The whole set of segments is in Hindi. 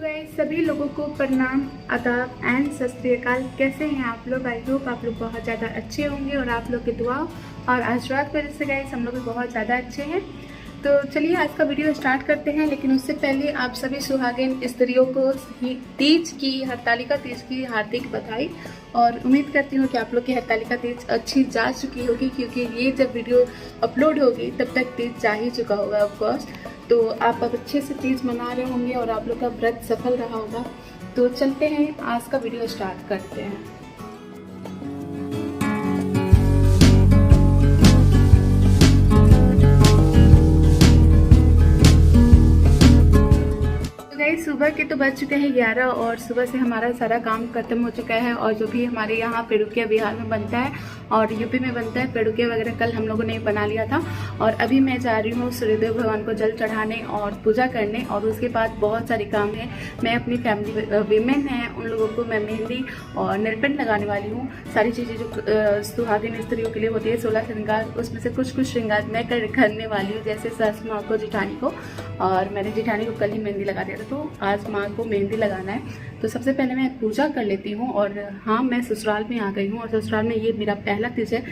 गाइस सभी लोगों को प्रणाम, आदाब एंड सत श्री अकाल। कैसे हैं आप लोग? आई होप आप लोग बहुत ज़्यादा अच्छे होंगे और आप लोग की दुआ और आशीर्वाद की वजह से गाइस हम लोग भी बहुत ज़्यादा अच्छे हैं। तो चलिए आज का वीडियो स्टार्ट करते हैं, लेकिन उससे पहले आप सभी सुहागिन स्त्रियों को तीज की, हरतालिका तीज की हार्दिक बधाई। और उम्मीद करती हूँ कि आप लोग की हरतालिका तीज अच्छी जा चुकी होगी, क्योंकि ये जब वीडियो अपलोड होगी तब तक तीज जा ही चुका होगा ऑफकोर्स। तो आप अब अच्छे से तीज मना रहे होंगे और आप लोग का व्रत सफल रहा होगा। तो चलते हैं आज का वीडियो स्टार्ट करते हैं। सुबह के तो बज चुके हैं 11 और सुबह से हमारा सारा काम खत्म हो चुका है। और जो भी हमारे यहाँ पेड़ुकिया बिहार में बनता है और यूपी में बनता है, पेड़ुकिया वगैरह कल हम लोगों ने बना लिया था। और अभी मैं जा रही हूँ सूर्यदेव भगवान को जल चढ़ाने और पूजा करने। और उसके बाद बहुत सारे काम है। मैं अपनी फैमिली वीमेन हैं उन लोगों को मैं मेहंदी और नेल पेंट लगाने वाली हूँ। सारी चीज़ें जो सुहागिन स्त्रियों के लिए होती है 16 श्रृंगार, उसमें से कुछ श्रृंगार मैं करने वाली हूँ, जैसे सास माँ को, जिठानी को। और मैंने जिठानी को कल ही मेहंदी लगा दिया था, तो आज माँ को मेहंदी लगाना है। तो सबसे पहले मैं पूजा कर लेती हूँ। और हाँ, मैं ससुराल में आ गई हूँ और ससुराल में ये मेरा पहला तीज है।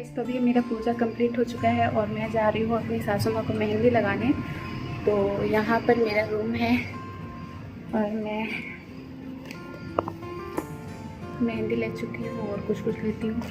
तो अभी मेरा पूजा कंप्लीट हो चुका है और मैं जा रही हूँ अपनी सासू माँ को मेहंदी लगाने। तो यहाँ पर मेरा रूम है और मैं मेहंदी ले चुकी हूँ और कुछ लेती हूँ।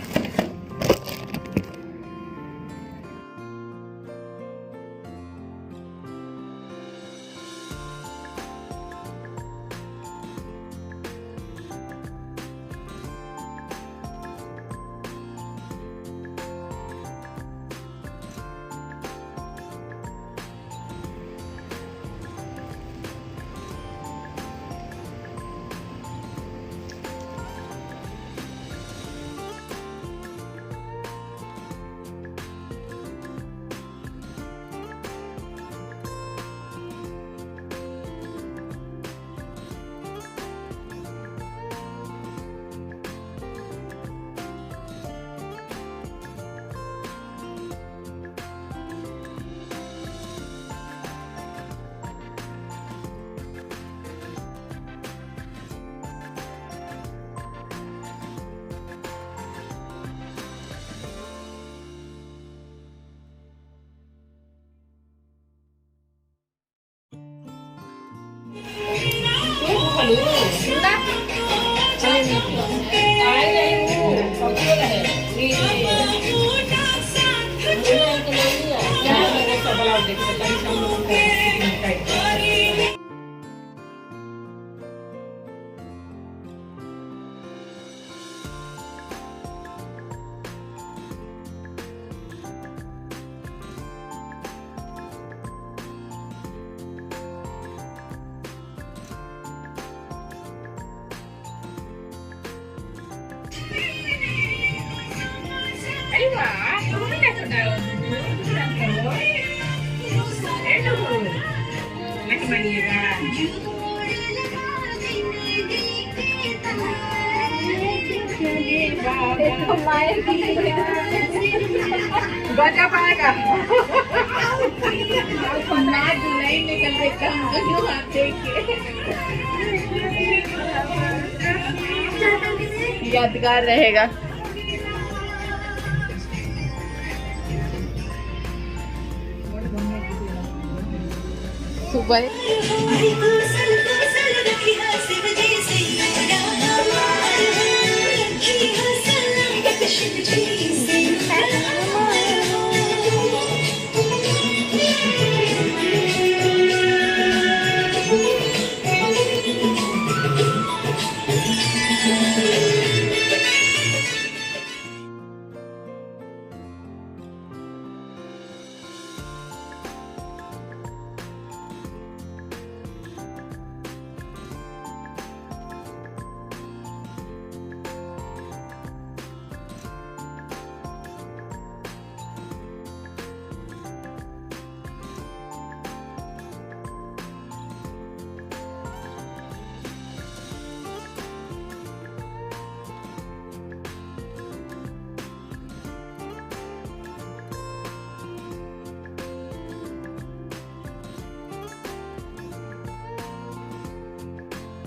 बचा पाएगा यादगार रहेगा। सुबह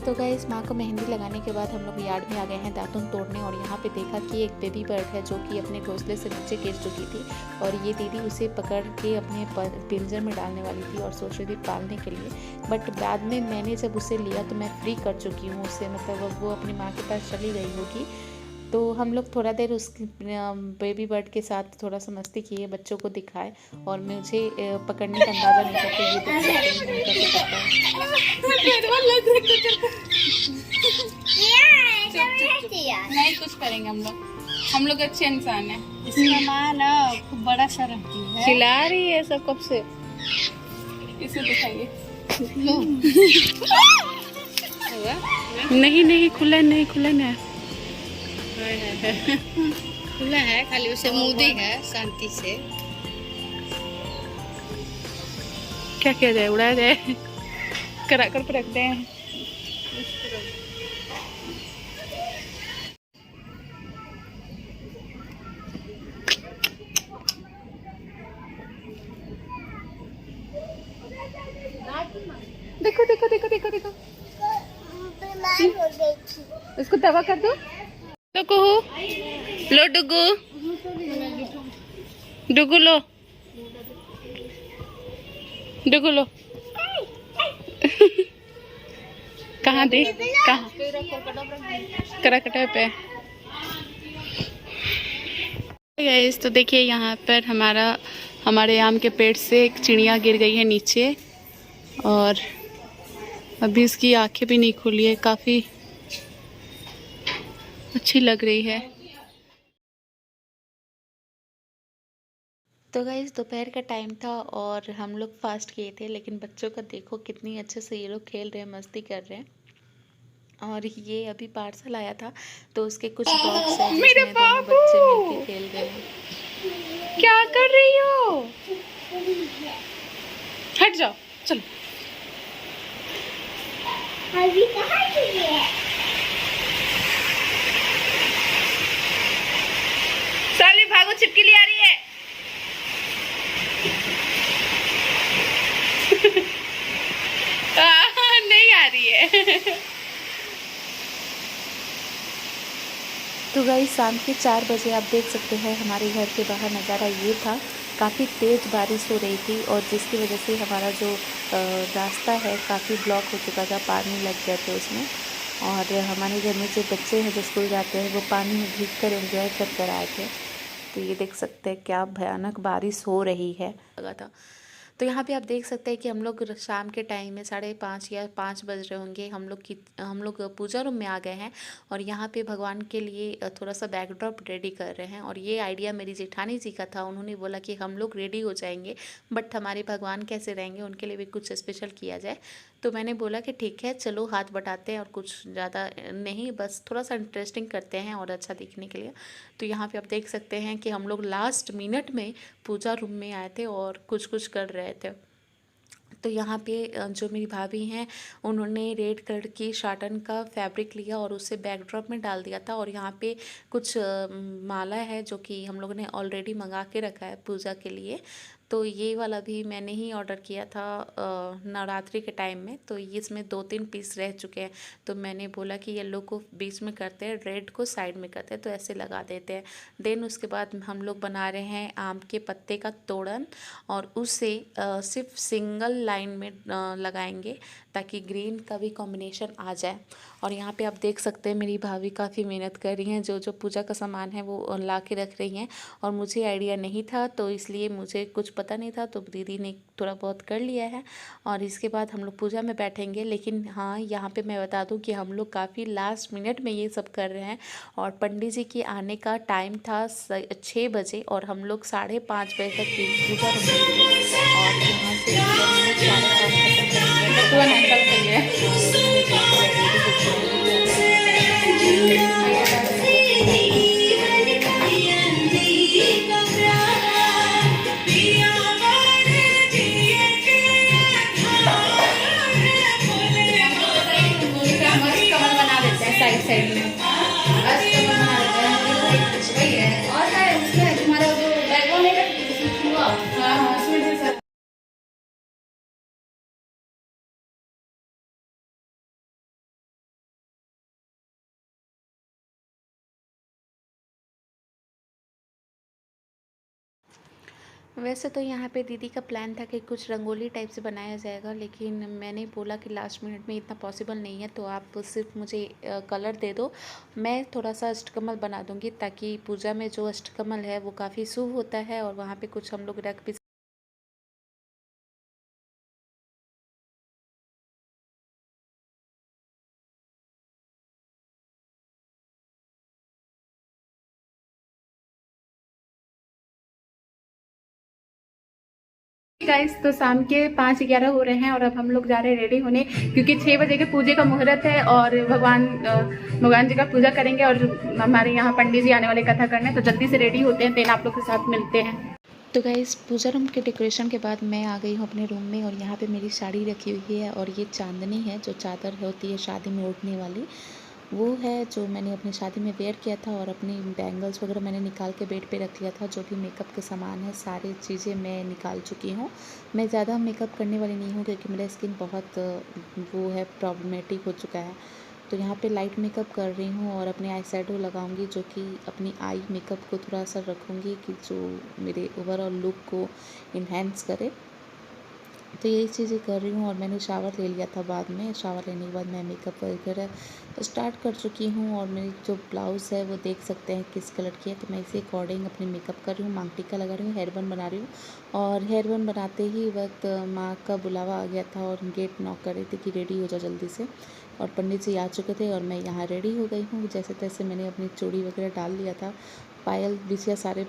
तो गाइस माँ को मेहंदी लगाने के बाद हम लोग यार्ड में आ गए हैं दातुन तोड़ने, और यहाँ पे देखा कि एक बेबी बर्ड है जो कि अपने घोंसले से नीचे गिर चुकी थी, और ये दीदी उसे पकड़ के अपने पिंजर में डालने वाली थी और सोच रही थी पालने के लिए। बट बाद में मैंने जब उसे लिया तो मैं फ्री कर चुकी हूँ उसे, मतलब वो अपनी माँ के पास चली गई होगी। तो हम लोग थोड़ा देर उस बेबी बर्ड के साथ थोड़ा सा मस्ती किए, बच्चों को दिखाए, और मुझे पकड़ने का अंदाज़ा नहीं था। तो ये देख सकते हैं नहीं कुछ करेंगे हम लोग अच्छे इंसान हैं। इसका माँ ना खूब बड़ा सा रहती है, खिला रही है सब कब से। इसे दिखाइए। नहीं खुला नहीं खुला है, खाली उसे मुँह है शांति से। क्या किया जाए, उड़ाया जाए, करा कर रख दे। देखो देखो देखो देखो देखो, इसको दवा कर दो। डुगू लो, डुगू लो, डुगू लो। कहाँ दे, कहाँ करकटा पे। गाइस तो देखिए यहाँ पर हमारे आम के पेड़ से एक चिड़िया गिर गई है नीचे, और अभी इसकी आंखें भी नहीं खुली है, काफ़ी अच्छी लग रही है। तो गाइस दोपहर का टाइम था और हम लोग फास्ट किए थे, लेकिन बच्चों का देखो कितनी अच्छे से ये लोग खेल रहे हैं, मस्ती कर रहे हैं। और ये अभी पार्सल आया था तो उसके कुछ बॉक्स हैं जिसमें दोनों बच्चे मिलके खेल रहे हैं। क्या कर रही हो? हट जाओ, चलो। साली भागो, छिपकली आ रही है। नहीं आ रही है। तो गाइस शाम के 4 बजे आप देख सकते हैं हमारे घर के बाहर नज़ारा ये था। काफ़ी तेज़ बारिश हो रही थी, और जिसकी वजह से हमारा जो रास्ता है काफ़ी ब्लॉक हो चुका था, पानी लग गया था उसमें। और हमारे घर में जो बच्चे हैं जो स्कूल जाते हैं वो पानी में भीग कर एंजॉय कर आए थे। तो ये देख सकते हैं क्या भयानक बारिश हो रही है लगा था। तो यहाँ पे आप देख सकते हैं कि हम लोग शाम के टाइम में 5:30 या 5 बज रहे होंगे, हम लोग पूजा रूम में आ गए हैं, और यहाँ पे भगवान के लिए थोड़ा सा बैकड्रॉप रेडी कर रहे हैं। और ये आइडिया मेरी जेठानी जी का था, उन्होंने बोला कि हम लोग रेडी हो जाएंगे बट हमारे भगवान कैसे रहेंगे, उनके लिए भी कुछ स्पेशल किया जाए। तो मैंने बोला कि ठीक है चलो हाथ बटाते हैं, और कुछ ज़्यादा नहीं, बस थोड़ा सा इंटरेस्टिंग करते हैं और अच्छा दिखने के लिए। तो यहाँ पे आप देख सकते हैं कि हम लोग लास्ट मिनट में पूजा रूम में आए थे और कुछ कर रहे थे। तो यहाँ पे जो मेरी भाभी हैं उन्होंने रेड कलर की शाटन का फैब्रिक लिया और उसे बैकड्रॉप में डाल दिया था। और यहाँ पे कुछ माला है जो कि हम लोगों ने ऑलरेडी मंगा के रखा है पूजा के लिए। तो ये वाला भी मैंने ही ऑर्डर किया था नवरात्रि के टाइम में। तो ये इसमें 2-3 पीस रह चुके हैं, तो मैंने बोला कि येलो को बीच में करते हैं, रेड को साइड में करते हैं, तो ऐसे लगा देते हैं। देन उसके बाद हम लोग बना रहे हैं आम के पत्ते का तोड़न, और उसे सिर्फ सिंगल लाइन में लगाएंगे ताकि ग्रीन का भी कॉम्बिनेशन आ जाए। और यहाँ पे आप देख सकते हैं मेरी भाभी काफ़ी मेहनत कर रही हैं, जो पूजा का सामान है वो ला के रख रही हैं। और मुझे आइडिया नहीं था तो इसलिए मुझे कुछ पता नहीं था, तो दीदी ने थोड़ा बहुत कर लिया है। और इसके बाद हम लोग पूजा में बैठेंगे। लेकिन हाँ यहाँ पे मैं बता दूँ कि हम लोग काफ़ी लास्ट मिनट में ये सब कर रहे हैं, और पंडित जी के आने का टाइम था 6 बजे, और हम लोग 5:30 बजे तक पूजा रुकेंगे। और यहाँ से सारा काम खत्म साइड साइड में वैसे तो यहाँ पे दीदी का प्लान था कि कुछ रंगोली टाइप से बनाया जाएगा, लेकिन मैंने बोला कि लास्ट मिनट में इतना पॉसिबल नहीं है, तो आप सिर्फ मुझे कलर दे दो, मैं थोड़ा सा अष्टकमल बना दूँगी, ताकि पूजा में जो अष्टकमल है वो काफ़ी शुभ होता है और वहाँ पे कुछ हम लोग रख भी। गाइस तो शाम के 5:11 हो रहे हैं और अब हम लोग जा रहे हैं रेडी होने, क्योंकि 6 बजे के पूजे का मुहूर्त है और भगवान जी का पूजा करेंगे और हमारे यहाँ पंडित जी आने वाले कथा करने, तो जल्दी से रेडी होते हैं, देन आप लोग के साथ मिलते हैं। तो गाइस पूजा रूम के डेकोरेशन के बाद मैं आ गई हूँ अपने रूम में और यहाँ पे मेरी साड़ी रखी हुई है और ये चांदनी है जो चादर होती है शादी में ओढ़ने वाली, वो है जो मैंने अपनी शादी में वेयर किया था। और अपनी बैंगल्स वगैरह मैंने निकाल के बेड पे रख लिया था, जो भी मेकअप के सामान है सारी चीज़ें मैं निकाल चुकी हूँ। मैं ज़्यादा मेकअप करने वाली नहीं हूँ क्योंकि मेरा स्किन बहुत वो है, प्रॉब्लमेटिक हो चुका है। तो यहाँ पे लाइट मेकअप कर रही हूँ और अपने आई शेडो लगाऊंगी, जो कि अपनी आई मेकअप को थोड़ा सा रखूँगी कि जो मेरे ओवरऑल लुक को इन्हेंस करे। तो यही चीज़ें कर रही हूँ और मैंने शावर ले लिया था बाद में। शावर लेने के बाद मैं मेकअप वगैरह स्टार्ट कर चुकी हूँ और मेरी जो ब्लाउज़ है वो देख सकते हैं किस कलर की है। तो मैं इसी अकॉर्डिंग अपने मेकअप कर रही हूँ, मांग टीका लगा रही हूँ, हेयर बन बना रही हूँ। और हेयर बन बनाते ही वक्त माँ का बुलावा आ गया था और गेट नॉक कर रही थी कि रेडी हो जाओ जल्दी से, और पंडित जी आ चुके थे और मैं यहाँ रेडी हो गई हूँ। जैसे तैसे मैंने अपनी चूड़ी वगैरह डाल लिया था, पायल बिछिया सारे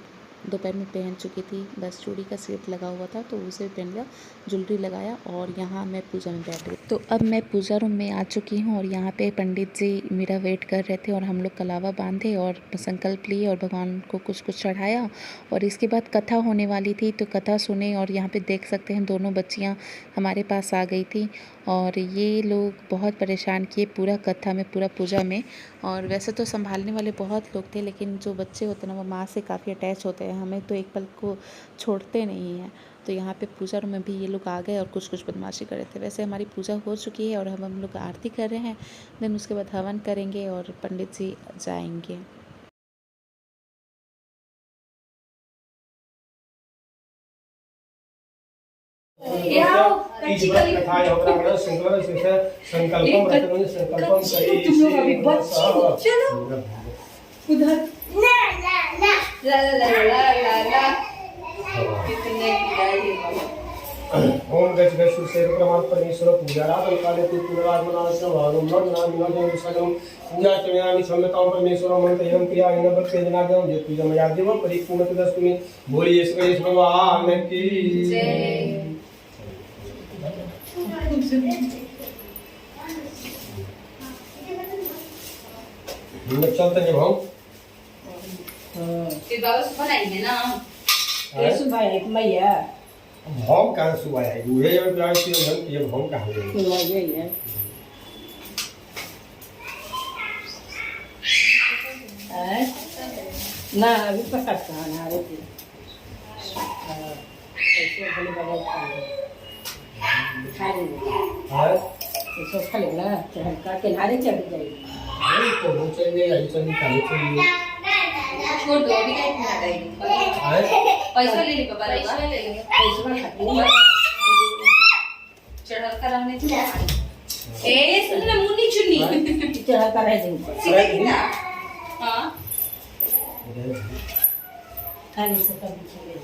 दोपहर में पहन चुकी थी, बस चूड़ी का सेट लगा हुआ था तो उसे पहन लिया, ज्वेलरी लगाया और यहाँ मैं पूजा में बैठ गई। तो अब मैं पूजा रूम में आ चुकी हूँ और यहाँ पे पंडित जी मेरा वेट कर रहे थे और हम लोग कलावा बांधे और संकल्प लिए और भगवान को कुछ कुछ चढ़ाया। और इसके बाद कथा होने वाली थी तो कथा सुने और यहाँ पे देख सकते हैं दोनों बच्चियाँ हमारे पास आ गई थी और ये लोग बहुत परेशान किए पूरा कथा में, पूरा पूजा में। और वैसे तो संभालने वाले बहुत लोग थे, लेकिन जो बच्चे होते हैं ना वो माँ से काफ़ी अटैच होते हैं, हमें तो एक पल को छोड़ते नहीं हैं। तो यहाँ पे पूजा रूम में भी ये लोग आ गए और कुछ कुछ बदमाशी कर रहे थे। वैसे हमारी पूजा हो चुकी है और हम लोग आरती कर रहे हैं, देन उसके बाद हवन करेंगे और पंडित जी जाएंगे। ओम गच गच से प्रमाण परमेश्वर पूजाराधन काले तु पुनरागमनास्य भागम नम सगम पूजा चमयामि सम्यतां परमेश्वर मंत्रयं क्रिया इन बत्तेजनागम जे पूजा मया देव परिपूर्ण तस्मै बोलिए गणेश भगवान की जय। चलते हैं भाव ये बाबा बनाएंगे ना, ये सुबह एक मैया भाव कहाँ सुबह है ये जब प्यार से मन ये भाव कहाँ है सुबह यही है ना अभी पता खाना आ रही ऐसे भले भले खा लेंगे हाँ इसको खा लेना चढ़ का किनारे चढ़ जाएगी नहीं तो वो चलिए ऐसा नहीं खाने चाहिए छोड़ दो अभी क्या खाना चाहिए, पैसा ले ली पापा, पैसा ले लेंगे, चढ़ा कराने से ए सुन ना मुन्नी चुन्नी चढ़ा कर रह जाएंगे हां खाने से कभी चले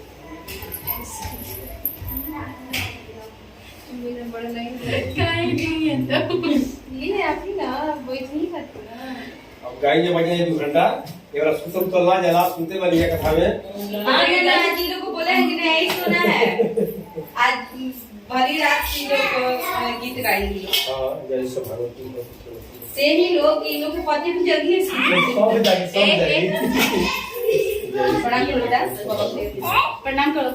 मेरा बड़ा नहीं है तो ये आप ही ना वो इतनी खाती ना। अब गाय जे बजे 2 घंटा एवरा सुतम तो ला जला सुनते वाली है कथा में आगे ना जी लोग को बोला है कि नहीं सुना है आज भरी रात की लोग गीत गाएंगे। हां जय सो भगवती से ही लोग इन लोग के पति भी जल्दी है सब जागी प्रणाम करो बेटा, प्रणाम करो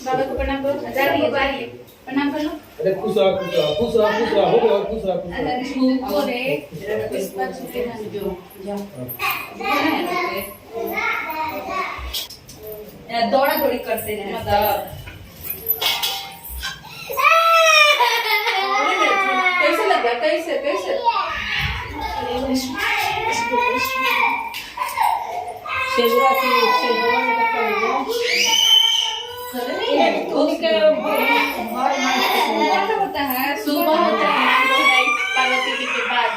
बाबा को, प्रणाम करो, हजार दिए प्रणाम कर लो। अरे खुश रहो खुश रहो खुश रहो खुश रहो हो गया और खुश रहो खुश रहो अरे झूठो रे इस बात छुपे ना जो दौड़ा दौड़ी करते हैं मतलब कैसे लग गया, कैसे कैसे शेजरा की शेजरा में कथा हो गया होता है सुबह होता है पार्वती जी के बाद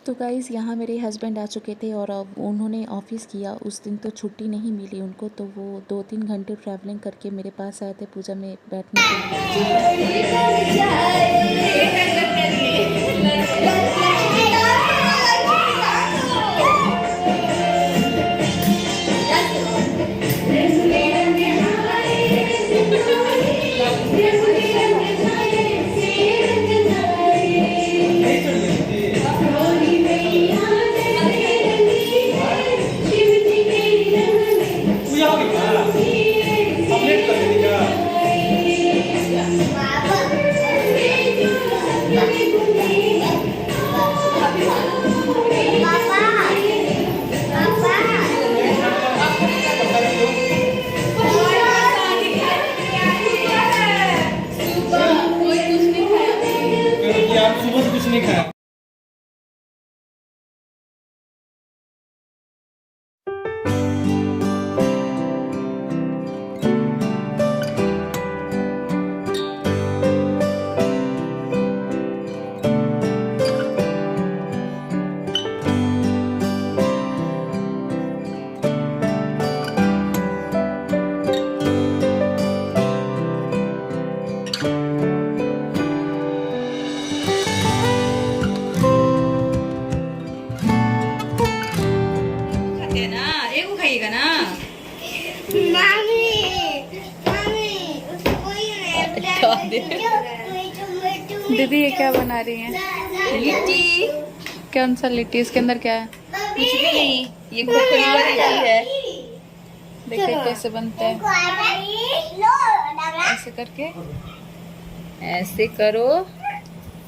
तो गाइज़ यहाँ मेरे हस्बैंड आ चुके थे और अब उन्होंने ऑफ़िस किया। उस दिन तो छुट्टी नहीं मिली उनको, तो वो 2-3 घंटे ट्रैवलिंग करके मेरे पास आए थे पूजा में बैठने के सुबह से कुछ नहीं खाया। दीदी ये क्या बना रही हैं? लिट्टी। कौन सा लिट्टी? इसके अंदर क्या है? कुछ भी नहीं, ये खोखली वाली है। देखिए कैसे बनता है, ऐसे करके। ऐसे करो,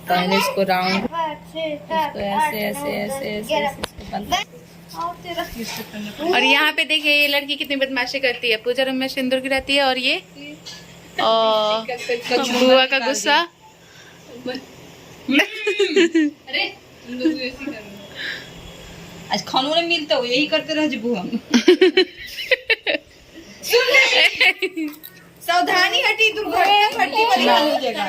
पहले इसको राउंड, इसको ऐसे ऐसे ऐसे ऐसे इसको बनता है। और यहाँ पे देखिए ये लड़की कितनी बदमाशी करती है। पूजा रूम में सिंदूर गिराती है और ये और बुआ का गुस्सा। अरे आज खानों में मिलता हो, यही करते रह बुआ। सावधानी हटी, दुर्घटना घटने वाली हो जाएगा।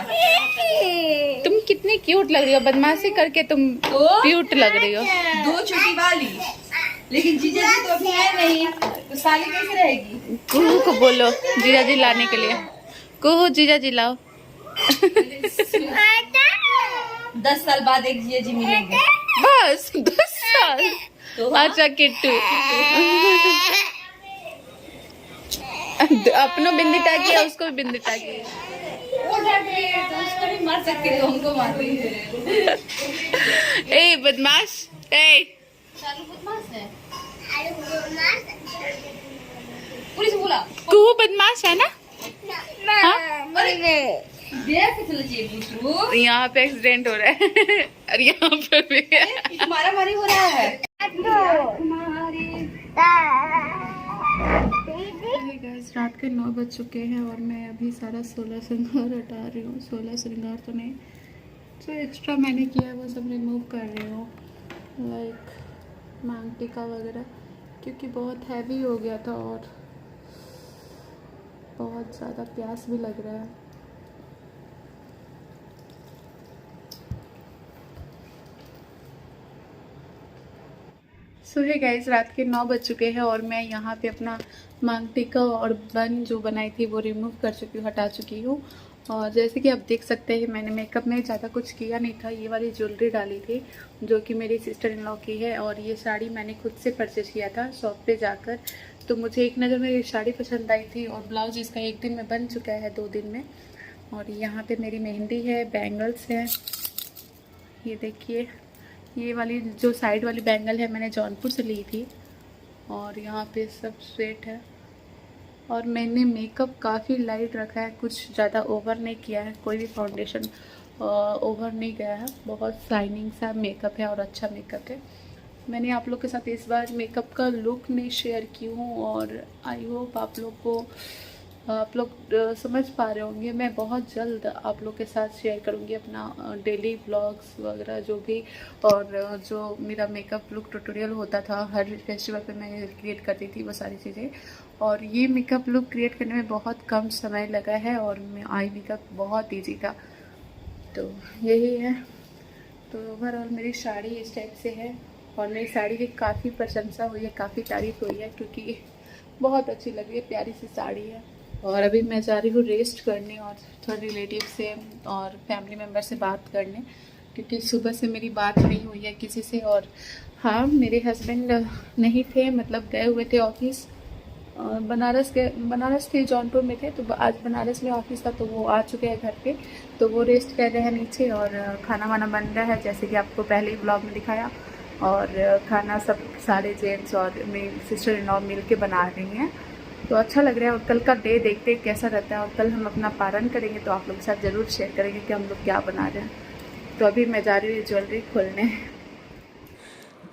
तुम कितनी क्यूट लग रही हो, बदमाशी करके तुम क्यूट लग रही हो। 2 छुट्टी वाली, लेकिन जीजा जी तो अभी है नहीं, तो साली कैसे रहेगी? कुहू को बोलो जीजा जी लाने के लिए। कुहू जीजा जी लाओ। 10 साल बाद एक जीजा जी मिलेंगे। बस 10 साल? तो अच्छा किट्टू। अपनों बिंदी टाकी है, उसको भी बिंदी टाकी है। तो उसको भी मार सकती है, हमको मार रही है। ए बदमाश, ए चालू बदमाश है। पुलिस बोला कुहू बदमाश है ना? हाँ? देख चलो जी बुतरू, यहाँ पे एक्सीडेंट हो रहा है और यहाँ पे भी मारा मारी हो रहा है। गाइस रात के 9 बज चुके हैं और मैं अभी सारा 16 श्रृंगार हटा रही हूँ। 16 श्रृंगार तो नहीं, जो एक्स्ट्रा मैंने किया है वो सब रिमूव कर रही हूँ, लाइक मांग टीका वगैरह, क्योंकि बहुत हैवी हो गया था और बहुत ज़्यादा प्यास भी लग रहा है। सो है गाइस रात के 9 बज चुके हैं और मैं यहाँ पे अपना मांग टीका और बन जो बनाई थी वो रिमूव कर चुकी हूँ, हटा चुकी हूँ। और जैसे कि आप देख सकते हैं मैंने मेकअप में ज़्यादा कुछ किया नहीं था। ये वाली ज्वेलरी डाली थी जो कि मेरी सिस्टर इन लॉ की है, और ये साड़ी मैंने खुद से परचेज किया था शॉप पे जाकर। तो मुझे एक नज़र में ये साड़ी पसंद आई थी और ब्लाउज इसका 1 दिन में बन चुका है, 2 दिन में। और यहाँ पे मेरी मेहंदी है, बैंगल्स है। ये देखिए, ये वाली जो साइड वाली बैंगल है मैंने जौनपुर से ली थी। और यहाँ पे सब स्वेट है। और मैंने मेकअप काफ़ी लाइट रखा है, कुछ ज़्यादा ओवर नहीं किया है, कोई भी फाउंडेशन ओवर नहीं गया है। बहुत शाइनिंग सा मेकअप है और अच्छा मेकअप है। मैंने आप लोग के साथ इस बार मेकअप का लुक नहीं शेयर की हूँ और आई होप आप लोग समझ पा रहे होंगे। मैं बहुत जल्द आप लोग के साथ शेयर करूँगी अपना डेली व्लॉग्स वगैरह जो भी, और जो मेरा मेकअप लुक ट्यूटोरियल होता था हर फेस्टिवल पे मैं क्रिएट करती थी वो सारी चीज़ें। और ये मेकअप लुक क्रिएट करने में बहुत कम समय लगा है और आई मेकअप बहुत ईजी था। तो यही है। तो ओवरऑल मेरी साड़ी इस टाइप से है और मेरी साड़ी की काफ़ी प्रशंसा हुई है, काफ़ी तारीफ़ हुई है क्योंकि बहुत अच्छी लग रही है, प्यारी सी साड़ी है। और अभी मैं जा रही हूँ रेस्ट करने और थोड़ा रिलेटिव से और फैमिली मेम्बर से बात करने, क्योंकि सुबह से मेरी बात नहीं हुई है किसी से। और हाँ, मेरे हस्बैंड नहीं थे, मतलब गए हुए थे ऑफिस, बनारस थे, जौनपुर में थे, तो आज बनारस में ऑफिस था तो वो आ चुके हैं घर पे। तो वो रेस्ट कर रहे हैं नीचे और खाना वाना बन रहा है जैसे कि आपको पहले ही ब्लॉग में दिखाया। और खाना सब सारे जेंट्स और मेरी सिस्टर इन लॉ मिल के बना रही हैं, तो अच्छा लग रहा है। और कल का डे देखते हैं कैसा रहता है, और कल हम अपना पारण करेंगे तो आप लोग के साथ ज़रूर शेयर करेंगे कि हम लोग क्या बना रहे हैं। तो अभी मैं जा रही हूँ ज्वेलरी खोलने।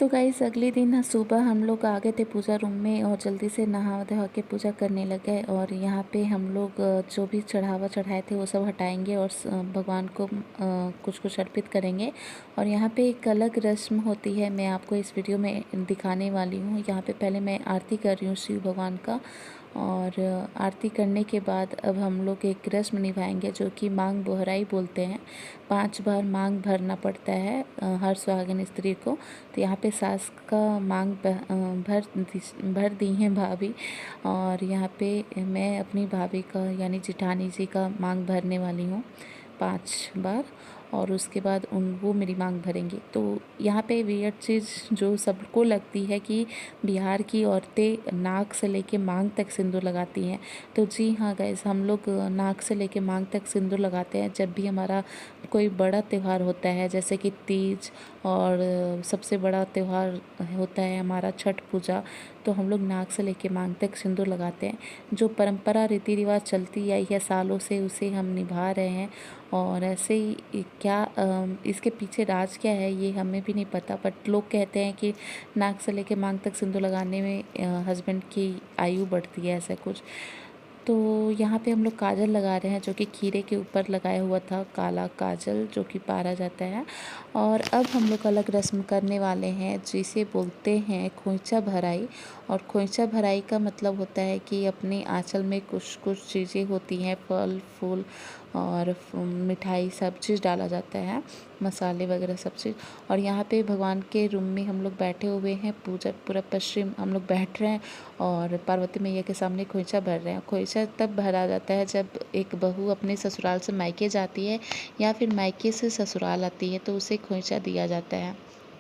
तो गाइस अगले दिन सुबह हम लोग आ गए थे पूजा रूम में और जल्दी से नहा धो के पूजा करने लगे। और यहाँ पे हम लोग जो भी चढ़ावा चढ़ाए थे वो सब हटाएंगे और भगवान को कुछ कुछ अर्पित करेंगे। और यहाँ पे एक अलग रस्म होती है, मैं आपको इस वीडियो में दिखाने वाली हूँ। यहाँ पे पहले मैं आरती कर रही हूँ शिव भगवान का, और आरती करने के बाद अब हम लोग एक रस्म निभाएंगे जो कि मांग बोहराई बोलते हैं। 5 बार मांग भरना पड़ता है हर सुहागिन स्त्री को। तो यहाँ पे सास का मांग भर दी हैं भाभी, और यहाँ पे मैं अपनी भाभी का यानी जिठानी जी का मांग भरने वाली हूँ 5 बार, और उसके बाद वो मेरी मांग भरेंगी। तो यहाँ पे वियर्ड चीज़ जो सबको लगती है कि बिहार की औरतें नाक से लेके मांग तक सिंदूर लगाती हैं। तो जी हाँ गाइस, हम लोग नाक से लेके मांग तक सिंदूर लगाते हैं जब भी हमारा कोई बड़ा त्यौहार होता है, जैसे कि तीज, और सबसे बड़ा त्यौहार होता है हमारा छठ पूजा। तो हम लोग नाक से लेके मांग तक सिंदूर लगाते हैं। जो परंपरा रीति रिवाज चलती आई है सालों से, उसे हम निभा रहे हैं। और ऐसे ही क्या इसके पीछे राज क्या है ये हमें भी नहीं पता, बट लोग कहते हैं कि नाक से लेके मांग तक सिंदूर लगाने में हस्बैंड की आयु बढ़ती है, ऐसा कुछ। तो यहाँ पे हम लोग काजल लगा रहे हैं जो कि खीरे के ऊपर लगाया हुआ था, काला काजल जो कि पारा जाता है। और अब हम लोग अलग रस्म करने वाले हैं जिसे बोलते हैं खोइचा भराई। और खोइचा भराई का मतलब होता है कि अपने आंचल में कुछ कुछ चीज़ें होती हैं, फल फूल और मिठाई सब चीज़ डाला जाता है, मसाले वगैरह सब चीज़। और यहाँ पे भगवान के रूम में हम लोग बैठे हुए हैं, पूरा पश्चिम हम लोग बैठ रहे हैं और पार्वती मैया के सामने खोइचा भर रहे हैं। खोइचा तब भरा जाता है जब एक बहू अपने ससुराल से मायके जाती है या फिर मायके से ससुराल आती है, तो उसे खोइचा दिया जाता है।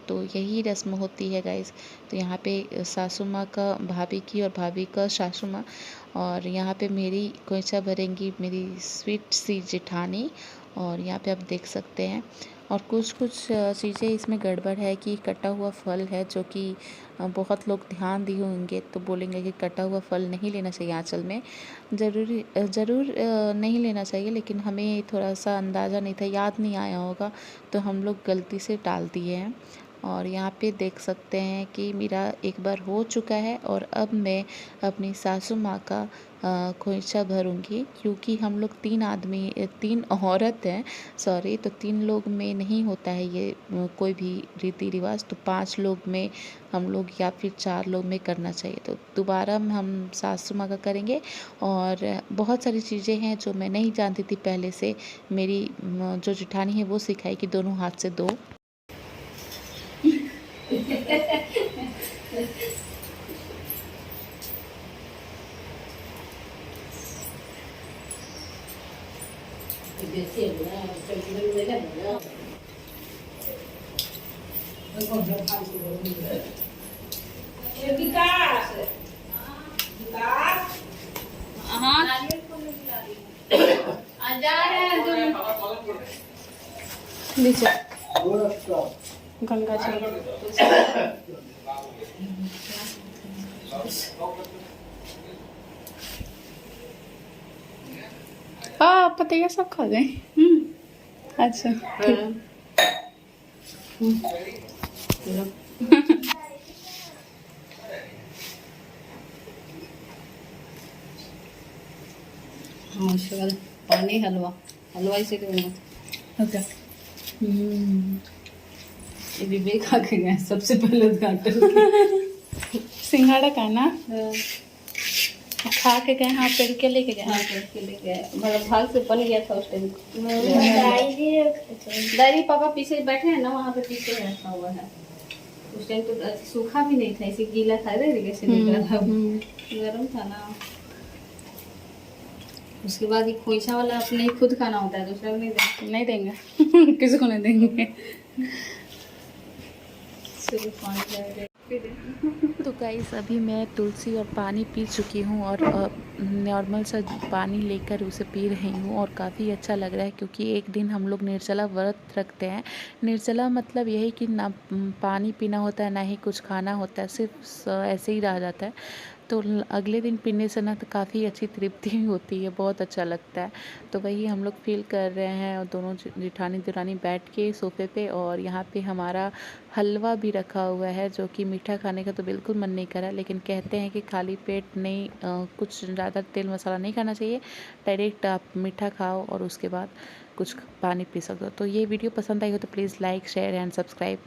तो यही रस्म होती है गाइस। तो यहाँ पे सासू माँ का भाभी की और भाभी का सासू माँ, और यहाँ पे मेरी खोइचा भरेंगी मेरी स्वीट सी जेठानी। और यहाँ पे आप देख सकते हैं। और कुछ चीज़ें इसमें गड़बड़ है कि कटा हुआ फल है, जो कि बहुत लोग ध्यान दिए होंगे तो बोलेंगे कि कटा हुआ फल नहीं लेना चाहिए आंचल में। ज़रूर नहीं लेना चाहिए, लेकिन हमें थोड़ा सा अंदाज़ा नहीं था, याद नहीं आया होगा, तो हम लोग गलती से डाल दिए हैं। और यहाँ पे देख सकते हैं कि मेरा एक बार हो चुका है और अब मैं अपनी सासू माँ का खोइचा भरूंगी, क्योंकि हम लोग 3 औरत हैं, सॉरी, तो 3 लोग में नहीं होता है ये कोई भी रीति रिवाज। तो 5 लोग में हम लोग या फिर 4 लोग में करना चाहिए। तो दोबारा हम सासू माँ का करेंगे। और बहुत सारी चीज़ें हैं जो मैं नहीं जानती थी पहले से, मेरी जो जेठानी है वो सिखाई कि दोनों हाथ से दो। जा रहे हैं जो नीचे गंगा जी। हाँ पतैया सब खा गए। अच्छा ठीक। हाँ उसके बाद पानी हलवा हलवाई से दूंगा। ओके। ये भी खा के गए सबसे पहले उद्घाटन। सिंघाड़ा का ना खा के गए। हाँ पेड़ के लेके गए। हाँ के लेके गए मतलब भाग से बन गया था उस टाइम। डायरी पापा पीछे बैठे हैं ना वहाँ पे पीछे रखा हुआ है। उस टाइम तो सूखा भी नहीं था इसे गीला था कैसे निकला था गर्म था ना। उसके बाद ये खोइछा वाला अपने ही खुद खाना होता है दूसरा को नहीं देंगे। किसी को नहीं देंगे। तो गाइस अभी मैं तुलसी और पानी पी चुकी हूँ और नॉर्मल सा पानी लेकर उसे पी रही हूँ और काफ़ी अच्छा लग रहा है क्योंकि एक दिन हम लोग निर्जला व्रत रखते हैं। निर्जला मतलब यही कि ना पानी पीना होता है ना ही कुछ खाना होता है, सिर्फ ऐसे ही रह जाता है। तो अगले दिन पीने से ना तो काफ़ी अच्छी तृप्ति होती है, बहुत अच्छा लगता है। तो वही हम लोग फील कर रहे हैं और दोनों जिठानी दुरानी बैठ के सोफे पे। और यहाँ पे हमारा हलवा भी रखा हुआ है जो कि मीठा खाने का तो बिल्कुल मन नहीं करा, लेकिन कहते हैं कि खाली पेट नहीं कुछ ज़्यादा तेल मसाला नहीं खाना चाहिए, डायरेक्ट आप मीठा खाओ और उसके बाद कुछ पानी पी सकते हो। तो ये वीडियो पसंद आई हो तो please like share and subscribe.